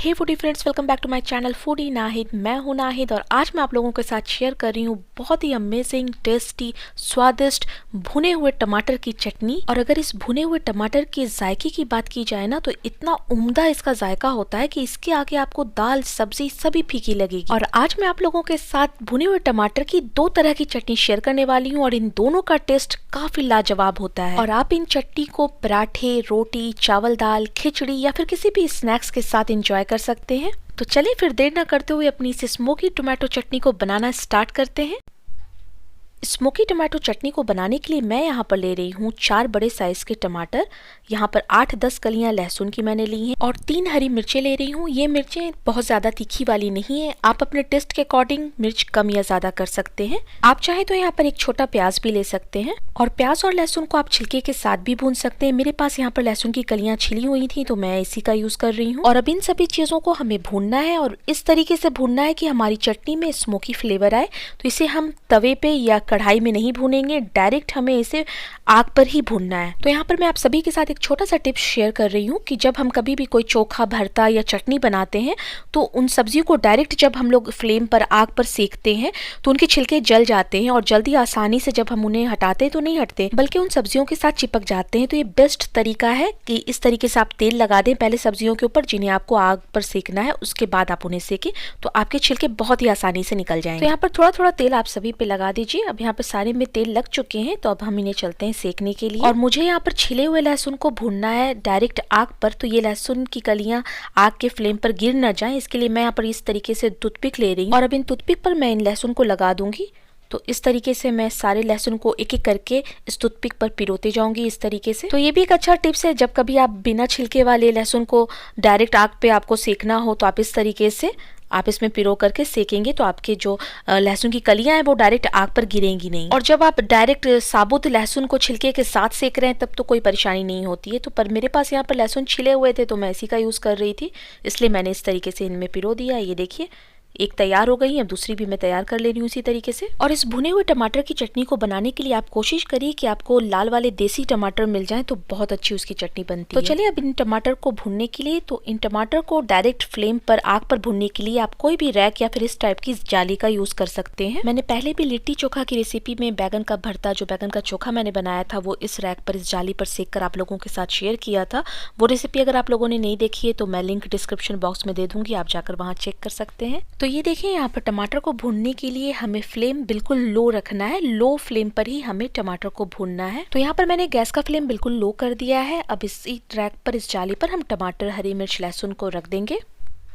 Hey foodie friends, welcome back to my channel foodie Nahid. मैं हूं नाहिद और आज मैं आप लोगों के साथ शेयर कर रही हूं बहुत ही अमेजिंग, टेस्टी, स्वादिष्ट भुने हुए टमाटर की चटनी। और अगर इस भुने हुए टमाटर के जायके की बात की जाए ना, तो इतना उम्दा इसका जायका होता है कि इसके आगे आपको दाल, सब्जी सभी फीकी लगेगी। और आज मैं आप लोगों के साथ भुने हुए टमाटर की दो तरह की चटनी शेयर करने वाली हूँ और इन दोनों का टेस्ट काफी लाजवाब होता है। और आप इन चटनी को पराठे, रोटी, चावल, दाल, खिचड़ी या फिर किसी भी स्नैक्स के साथ एंजॉय कर सकते हैं। तो चलिए फिर देर न करते हुए अपनी इस स्मोकी टोमेटो चटनी को बनाना स्टार्ट करते हैं। स्मोकी टमाटो चटनी को बनाने के लिए मैं यहाँ पर ले रही हूँ 4 बड़े साइज के टमाटर, यहाँ पर 8-10 कलियां लहसुन की मैंने ली हैं और 3 हरी मिर्चें ले रही हूँ। ये मिर्चें बहुत ज़्यादा तीखी वाली नहीं है, आप अपने टेस्ट के अकॉर्डिंग मिर्च कम या ज़्यादा कर सकते हैं। आप चाहे तो यहाँ पर एक छोटा प्याज भी ले सकते हैं और प्याज और लहसुन को आप छिलके के साथ भी भून सकते हैं। मेरे पास यहाँ पर लहसुन की कलियां छिली हुई थी तो मैं इसी का यूज कर रही हूँ। और अब इन सभी चीज़ों को हमें भूनना है और इस तरीके से भूनना है कि हमारी चटनी में स्मोकी फ्लेवर आए। तो इसे हम तवे पे या कढ़ाई में नहीं भूनेंगे, डायरेक्ट हमें इसे आग पर ही भूनना है। तो यहाँ पर मैं आप सभी के साथ एक छोटा सा टिप्स शेयर कर रही हूँ कि जब हम कभी भी कोई चोखा, भरता या चटनी बनाते हैं तो उन सब्जियों को डायरेक्ट जब हम लोग फ्लेम पर, आग पर सेकते हैं तो उनके छिलके जल जाते हैं और जल्दी आसानी से जब हम उन्हें हटाते हैं तो नहीं हटते, बल्कि उन सब्जियों के साथ चिपक जाते हैं। तो ये बेस्ट तरीका है कि इस तरीके से आप तेल लगा दें पहले सब्जियों के ऊपर जिन्हें आपको आग पर सेकना है, उसके बाद आप उन्हें सेकें तो आपके छिलके बहुत ही आसानी से निकल जाएंगे। तो यहाँ पर थोड़ा थोड़ा तेल आप सभी पे लगा दीजिए। अब यहाँ पर सारे में तेल लग चुके हैं तो अब हम इन्हें चलते हैं सेकने के लिए। और मुझे यहाँ पर छिले हुए लहसुन को भूनना है डायरेक्ट आग पर, तो ये लहसुन की कलियां आग के फ्लेम पर गिर न जाएं, इसके लिए मैं यहाँ पर इस तरीके से टूथपिक ले रही हूँ और अब इन टूथपिक पर मैं इन लहसुन को लगा दूंगी। तो इस तरीके से मैं सारे लहसुन को एक एक करके इस टूथपिक पर पिरोते जाऊंगी इस तरीके से। तो ये भी एक अच्छा टिप्स है, जब कभी आप बिना छिलके वाले लहसुन को डायरेक्ट आग पे आपको सेकना हो तो आप इस तरीके से आप इसमें पिरो करके सेकेंगे तो आपके जो लहसुन की कलियां हैं वो डायरेक्ट आग पर गिरेंगी नहीं। और जब आप डायरेक्ट साबुत लहसुन को छिलके के साथ सेक रहे हैं तब तो कोई परेशानी नहीं होती है। तो पर मेरे पास यहाँ पर लहसुन छिले हुए थे तो मैं इसी का यूज़ कर रही थी, इसलिए मैंने इस तरीके से इनमें पिरो दिया। ये देखिए एक तैयार हो गई, अब दूसरी भी मैं तैयार कर ले रही हूँ इसी तरीके से। और इस भुने हुए टमाटर की चटनी को बनाने के लिए आप कोशिश करिए कि आपको लाल वाले देसी टमाटर मिल जाएं तो बहुत अच्छी उसकी चटनी बनती है। तो चलिए अब इन टमाटर को भुनने के लिए, तो इन टमाटर को डायरेक्ट फ्लेम पर, आग पर भुनने के लिए आप कोई भी रैक या फिर इस टाइप की जाली का यूज कर सकते हैं। मैंने पहले भी लिट्टी चोखा की रेसिपी में बैगन का भरता, जो बैगन का चोखा मैंने बनाया था, वो इस रैक पर, इस जाली पर सेक कर आप लोगों के साथ शेयर किया था। वो रेसिपी अगर आप लोगों ने नहीं देखी है तो मैं लिंक डिस्क्रिप्शन बॉक्स में दे दूंगी, आप जाकर वहाँ चेक कर सकते हैं। तो ये देखिए यहाँ पर टमाटर को भूनने के लिए हमें फ्लेम बिल्कुल लो रखना है, लो फ्लेम पर ही हमें टमाटर को भूनना है। तो यहाँ पर मैंने गैस का फ्लेम बिल्कुल लो कर दिया है। अब इसी रैक पर, इस जाली पर हम टमाटर, हरी मिर्च, लहसुन को रख देंगे।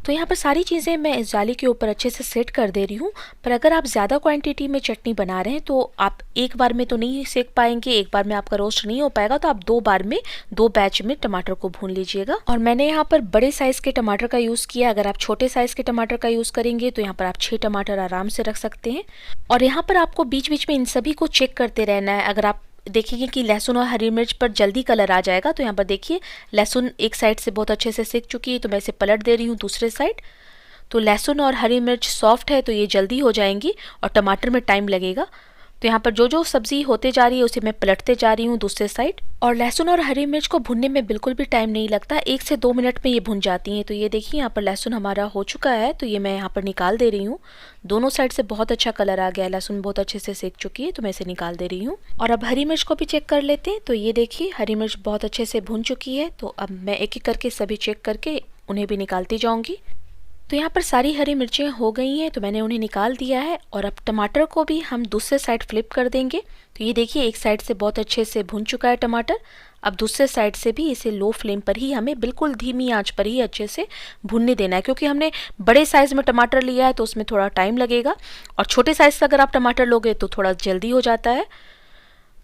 तो यहाँ पर सारी चीज़ें मैं इस जाली के ऊपर अच्छे से सेट कर दे रही हूँ। पर अगर आप ज़्यादा क्वांटिटी में चटनी बना रहे हैं तो आप एक बार में तो नहीं सेक पाएंगे, एक बार में आपका रोस्ट नहीं हो पाएगा, तो आप 2 बार में, 2 बैच में टमाटर को भून लीजिएगा। और मैंने यहाँ पर बड़े साइज़ के टमाटर का यूज़ किया। अगर आप छोटे साइज़ के टमाटर का यूज़ करेंगे तो यहाँ पर आप 6 टमाटर आराम से रख सकते हैं। और यहाँ पर आपको बीच बीच में इन सभी को चेक करते रहना है। अगर आप देखेंगे कि लहसुन और हरी मिर्च पर जल्दी कलर आ जाएगा, तो यहाँ पर देखिए लहसुन एक साइड से बहुत अच्छे से सेक चुकी है तो मैं इसे पलट दे रही हूँ दूसरे साइड। तो लहसुन और हरी मिर्च सॉफ्ट है तो ये जल्दी हो जाएंगी और टमाटर में टाइम लगेगा। तो यहाँ पर जो जो सब्जी होते जा रही है उसे मैं पलटते जा रही हूँ दूसरे साइड। और लहसुन और हरी मिर्च को भुनने में बिल्कुल भी टाइम नहीं लगता, 1 से 2 मिनट में ये भुन जाती हैं। तो ये देखिए यहाँ पर लहसुन हमारा हो चुका है तो ये मैं यहाँ पर निकाल दे रही हूँ। दोनों साइड से बहुत अच्छा कलर आ गया, लहसुन बहुत अच्छे से सेक चुकी है तो मैं इसे निकाल दे रही हूँ। और अब हरी मिर्च को भी चेक कर लेते हैं। तो ये देखिए हरी मिर्च बहुत अच्छे से भुन चुकी है। तो अब मैं एक एक करके सभी चेक करके उन्हें भी निकालती जाऊँगी। तो यहाँ पर सारी हरी मिर्चें हो गई हैं तो मैंने उन्हें निकाल दिया है। और अब टमाटर को भी हम दूसरे साइड फ्लिप कर देंगे। तो ये देखिए एक साइड से बहुत अच्छे से भुन चुका है टमाटर, अब दूसरे साइड से भी इसे लो फ्लेम पर ही, हमें बिल्कुल धीमी आंच पर ही अच्छे से भुनने देना है, क्योंकि हमने बड़े साइज़ में टमाटर लिया है तो उसमें थोड़ा टाइम लगेगा और छोटे साइज़ का अगर आप टमाटर लोगे तो थोड़ा जल्दी हो जाता है।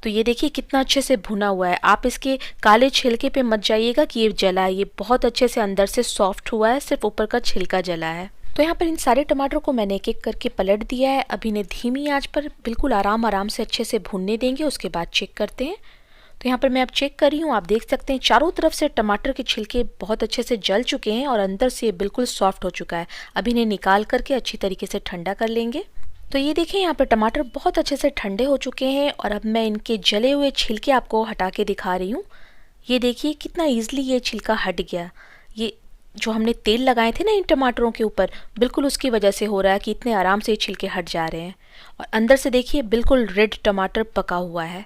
तो ये देखिए कितना अच्छे से भुना हुआ है। आप इसके काले छिलके पे मत जाइएगा कि ये जला है, ये बहुत अच्छे से अंदर से सॉफ्ट हुआ है, सिर्फ ऊपर का छिलका जला है। तो यहाँ पर इन सारे टमाटर को मैंने एक एक करके पलट दिया है। अब इन्हें धीमी आंच पर बिल्कुल आराम से अच्छे से भुनने देंगे, उसके बाद चेक करते हैं। तो यहाँ पर मैं अब चेक कर रही हूँ, आप देख सकते हैं चारों तरफ से टमाटर के छिलके बहुत अच्छे से जल चुके हैं और अंदर से ये बिल्कुल सॉफ्ट हो चुका है। अब इन्हें निकाल करके अच्छी तरीके से ठंडा कर लेंगे। तो ये देखें यहाँ पर टमाटर बहुत अच्छे से ठंडे हो चुके हैं और अब मैं इनके जले हुए छिलके आपको हटा के दिखा रही हूँ। ये देखिए कितना ईजिली ये छिलका हट गया। ये जो हमने तेल लगाए थे ना इन टमाटरों के ऊपर, बिल्कुल उसकी वजह से हो रहा है कि इतने आराम से ये छिलके हट जा रहे हैं। और अंदर से देखिए बिल्कुल रेड टमाटर पका हुआ है।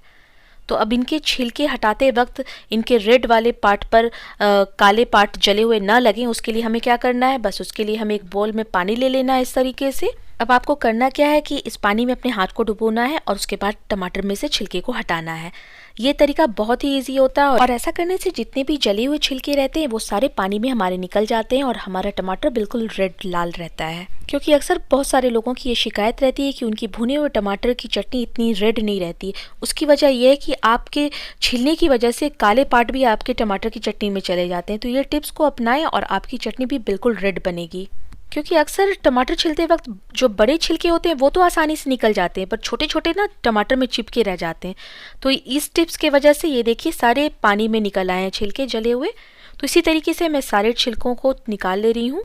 तो अब इनके छिलके हटाते वक्त इनके रेड वाले पार्ट पर काले पार्ट जले हुए ना लगें, उसके लिए हमें क्या करना है, बस उसके लिए हमें एक बोल में पानी ले लेना है इस तरीके से। अब आपको करना क्या है कि इस पानी में अपने हाथ को डुबोना है और उसके बाद टमाटर में से छिलके को हटाना है। ये तरीका बहुत ही इजी होता है और ऐसा करने से जितने भी जले हुए छिलके रहते हैं वो सारे पानी में हमारे निकल जाते हैं और हमारा टमाटर बिल्कुल रेड लाल रहता है। क्योंकि अक्सर बहुत सारे लोगों की ये शिकायत रहती है कि उनकी भुने हुए टमाटर की चटनी इतनी रेड नहीं रहती। उसकी वजह यह है कि आपके छीलने की वजह से काले पार्ट भी आपके टमाटर की चटनी में चले जाते हैं। तो ये टिप्स को अपनाएं और आपकी चटनी भी बिल्कुल रेड बनेगी। क्योंकि अक्सर टमाटर छिलते वक्त जो बड़े छिलके होते हैं वो तो आसानी से निकल जाते हैं, पर छोटे छोटे ना टमाटर में चिपके रह जाते हैं। तो इस टिप्स की वजह से ये देखिए सारे पानी में निकल आए हैं छिलके जले हुए। तो इसी तरीके से मैं सारे छिलकों को निकाल ले रही हूँ।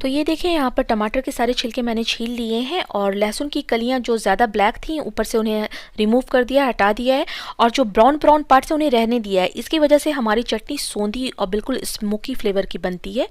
तो ये देखें यहाँ पर टमाटर के सारे छिलके मैंने छील लिए हैं और लहसुन की कलियाँ जो ज़्यादा ब्लैक थी ऊपर से उन्हें रिमूव कर दिया, हटा दिया है और जो ब्राउन ब्राउन पार्ट से उन्हें रहने दिया है। इसकी वजह से हमारी चटनी सौंधी और बिल्कुल स्मोकी फ्लेवर की बनती है।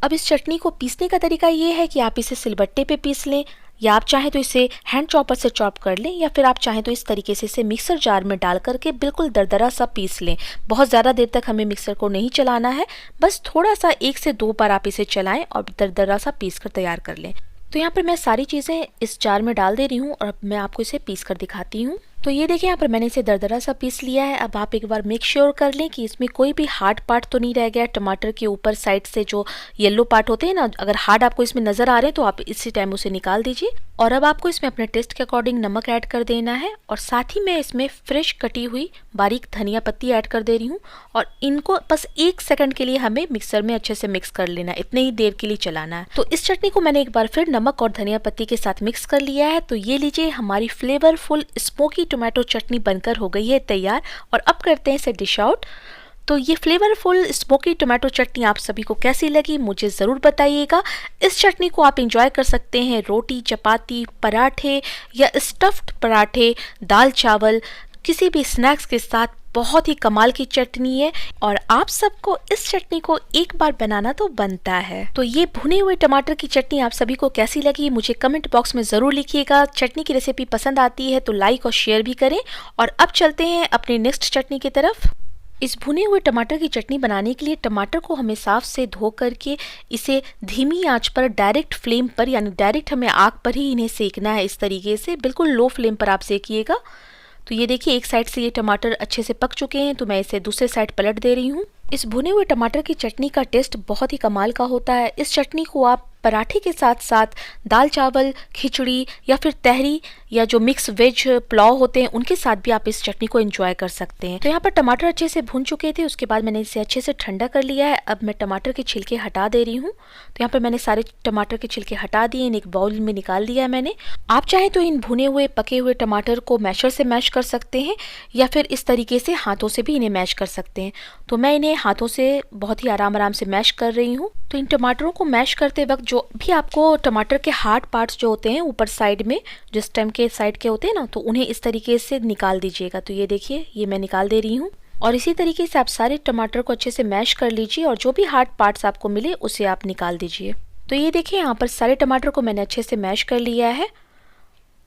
अब इस चटनी को पीसने का तरीका ये है कि आप इसे सिलबट्टे पे पीस लें या आप चाहें तो इसे हैंड चॉपर से चॉप कर लें या फिर आप चाहें तो इस तरीके से इसे मिक्सर जार में डाल करके बिल्कुल दरदरा सा पीस लें। बहुत ज़्यादा देर तक हमें मिक्सर को नहीं चलाना है, बस थोड़ा सा 1 से 2 बार आप इसे चलाएं और दरदरा सा पीस कर तैयार कर लें। तो यहाँ पर मैं सारी चीज़ें इस जार में डाल दे रही हूँ और अब मैं आपको इसे पीस कर दिखाती हूँ। तो ये देखिए यहाँ पर मैंने इसे दरदरा सा पीस लिया है। अब आप एक बार मेक श्योर कर लें कि इसमें कोई भी हार्ड पार्ट तो नहीं रह गया। टमाटर के ऊपर साइड से जो येलो पार्ट होते हैं ना, अगर हार्ड आपको इसमें नज़र आ रहे हैं तो आप इसी टाइम उसे निकाल दीजिए। और अब आपको इसमें अपने टेस्ट के अकॉर्डिंग नमक ऐड कर देना है और साथ ही मैं इसमें फ्रेश कटी हुई बारीक धनिया पत्ती ऐड कर दे रही हूँ और इनको बस 1 सेकंड के लिए हमें मिक्सर में अच्छे से मिक्स कर लेना है, इतने ही देर के लिए चलाना है। तो इस चटनी को मैंने एक बार फिर नमक और धनिया पत्ती के साथ मिक्स कर लिया है। तो ये लीजिए हमारी फ्लेवरफुल स्मोकी टोमेटो चटनी बनकर हो गई है तैयार। और अब करते हैं इसे डिश आउट। तो ये फ्लेवरफुल स्मोकी टोमेटो चटनी आप सभी को कैसी लगी मुझे ज़रूर बताइएगा। इस चटनी को आप एंजॉय कर सकते हैं रोटी, चपाती, पराठे या स्टफ्ड पराठे, दाल चावल, किसी भी स्नैक्स के साथ। बहुत ही कमाल की चटनी है और आप सबको इस चटनी को एक बार बनाना तो बनता है। तो ये भुने हुए टमाटर की चटनी आप सभी को कैसी लगी मुझे कमेंट बॉक्स में ज़रूर लिखिएगा। चटनी की रेसिपी पसंद आती है तो लाइक और शेयर भी करें। और अब चलते हैं अपनी नेक्स्ट चटनी की तरफ। इस भुने हुए टमाटर की चटनी बनाने के लिए टमाटर को हमें साफ से धो करके इसे धीमी आंच पर डायरेक्ट फ्लेम पर यानी डायरेक्ट हमें आग पर ही इन्हें सेकना है। इस तरीके से बिल्कुल लो फ्लेम पर आप सेकिएगा। तो ये देखिए एक साइड से ये टमाटर अच्छे से पक चुके हैं तो मैं इसे दूसरे साइड पलट दे रही हूँ। इस भुने हुए टमाटर की चटनी का टेस्ट बहुत ही कमाल का होता है। इस चटनी को आप पराठे के साथ साथ दाल चावल, खिचड़ी या फिर तहरी या जो मिक्स वेज पुलाव होते हैं उनके साथ भी आप इस चटनी को एंजॉय कर सकते हैं। तो यहाँ पर टमाटर अच्छे से भुन चुके थे, उसके बाद मैंने इसे अच्छे से ठंडा कर लिया है। अब मैं टमाटर के छिलके हटा दे रही हूँ। तो यहाँ पर मैंने सारे टमाटर के छिलके हटा दिए, इन्हें एक बाउल में निकाल दिया है मैंने। आप चाहें तो इन भुने हुए पके हुए टमाटर को मैशर से मैश कर सकते हैं या फिर इस तरीके से हाथों से भी इन्हें मैश कर सकते हैं। तो मैं इन्हें हाथों से बहुत ही आराम से मैश कर रही हूँ। तो इन टमाटरों को मैश करते वक्त जो भी आपको टमाटर के हार्ड पार्ट्स जो होते हैं ऊपर साइड में जो स्टेम के साइड के होते हैं ना, तो उन्हें इस तरीके से निकाल दीजिएगा। तो ये देखिए ये मैं निकाल दे रही हूँ। और इसी तरीके से आप सारे टमाटर को अच्छे से मैश कर लीजिए और जो भी हार्ड पार्ट्स आपको मिले उसे आप निकाल दीजिए। तो ये देखिए यहाँ पर सारे टमाटर को मैंने अच्छे से मैश कर लिया है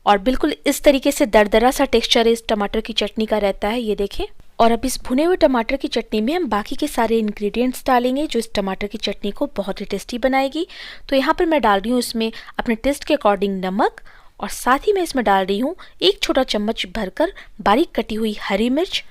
और बिल्कुल इस तरीके से दरदरा सा टेक्सचर इस टमाटर की चटनी का रहता है, ये देखें। और अब इस भुने हुए टमाटर की चटनी में हम बाकी के सारे इंग्रेडिएंट्स डालेंगे जो इस टमाटर की चटनी को बहुत ही टेस्टी बनाएगी। तो यहाँ पर मैं डाल रही हूँ इसमें अपने टेस्ट के अकॉर्डिंग नमक और साथ ही मैं इसमें डाल रही हूँ 1 छोटा चम्मच भरकर बारीक कटी हुई हरी मिर्च।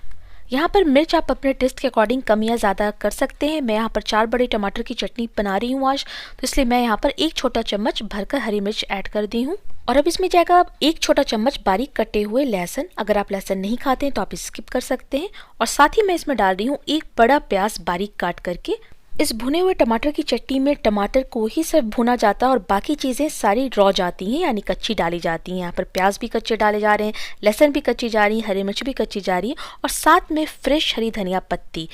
यहाँ पर मिर्च आप अपने टेस्ट के अकॉर्डिंग कम या ज़्यादा कर सकते हैं। मैं यहाँ पर 4 बड़े टमाटर की चटनी बना रही हूँ आज, तो इसलिए मैं यहाँ पर 1 छोटा चम्मच भरकर हरी मिर्च ऐड कर दी हूँ। और अब इसमें जाएगा 1 छोटा चम्मच बारीक कटे हुए लहसुन। अगर आप लहसुन नहीं खाते हैं तो आप स्किप कर सकते हैं। और साथ ही मैं इसमें डाल रही हूँ 1 बड़ा प्याज बारीक काट करके। इस भुने हुए टमाटर की चटनी में टमाटर को ही सिर्फ भुना जाता है और बाकी चीज़ें सारी रॉ जाती हैं यानी कच्ची डाली जाती हैं। यहाँ पर प्याज भी कच्चे डाले जा रहे हैं, लहसुन भी कच्ची जा रही है, हरी मिर्च भी कच्ची जा रही है और साथ में फ्रेश हरी धनिया पत्ती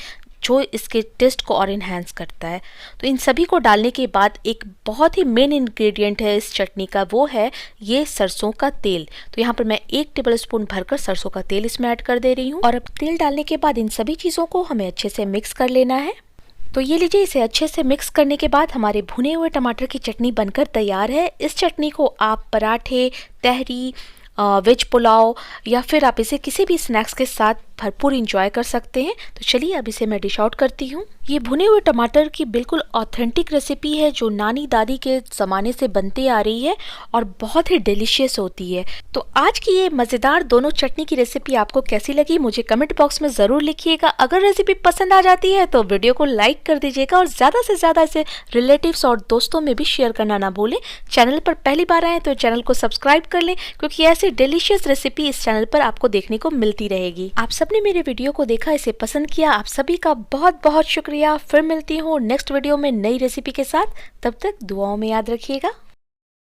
जो इसके टेस्ट को और इन्हेंस करता है। तो इन सभी को डालने के बाद एक बहुत ही मेन इंग्रेडिएंट है इस चटनी का, वो है ये सरसों का तेल। तो यहाँ पर मैं 1 टेबलस्पून भरकर सरसों का तेल इसमें ऐड कर दे रही हूँ। और अब तेल डालने के बाद इन सभी चीज़ों को हमें अच्छे से मिक्स कर लेना है। तो ये लीजिए, इसे अच्छे से मिक्स करने के बाद हमारे भुने हुए टमाटर की चटनी बनकर तैयार है। इस चटनी को आप पराठे, तहरी, वेज पुलाव या फिर आप इसे किसी भी स्नैक्स के साथ भरपूर इंजॉय कर सकते हैं। तो चलिए अब इसे मैं डिश आउट करती हूँ। ये भुने हुए टमाटर की बिल्कुल ऑथेंटिक रेसिपी है जो नानी दादी के ज़माने से बनती आ रही है और बहुत ही डिलीशियस होती है। तो आज की ये मज़ेदार दोनों चटनी की रेसिपी आपको कैसी लगी मुझे कमेंट बॉक्स में ज़रूर लिखिएगा। अगर रेसिपी पसंद आ जाती है तो वीडियो को लाइक कर दीजिएगा और ज़्यादा से ज़्यादा इसे रिलेटिव्स और दोस्तों में भी शेयर करना ना भूलें। चैनल पर पहली बार आएँ तो चैनल को सब्सक्राइब कर लें, क्योंकि ऐसी डिलीशियस रेसिपी इस चैनल पर आपको देखने को मिलती रहेगी। आप सबने मेरे वीडियो को देखा, इसे पसंद किया, आप सभी का बहुत बहुत शुक्रिया। फिर मिलती हूँ नेक्स्ट वीडियो में नई रेसिपी के साथ। तब तक दुआओं में याद रखिएगा।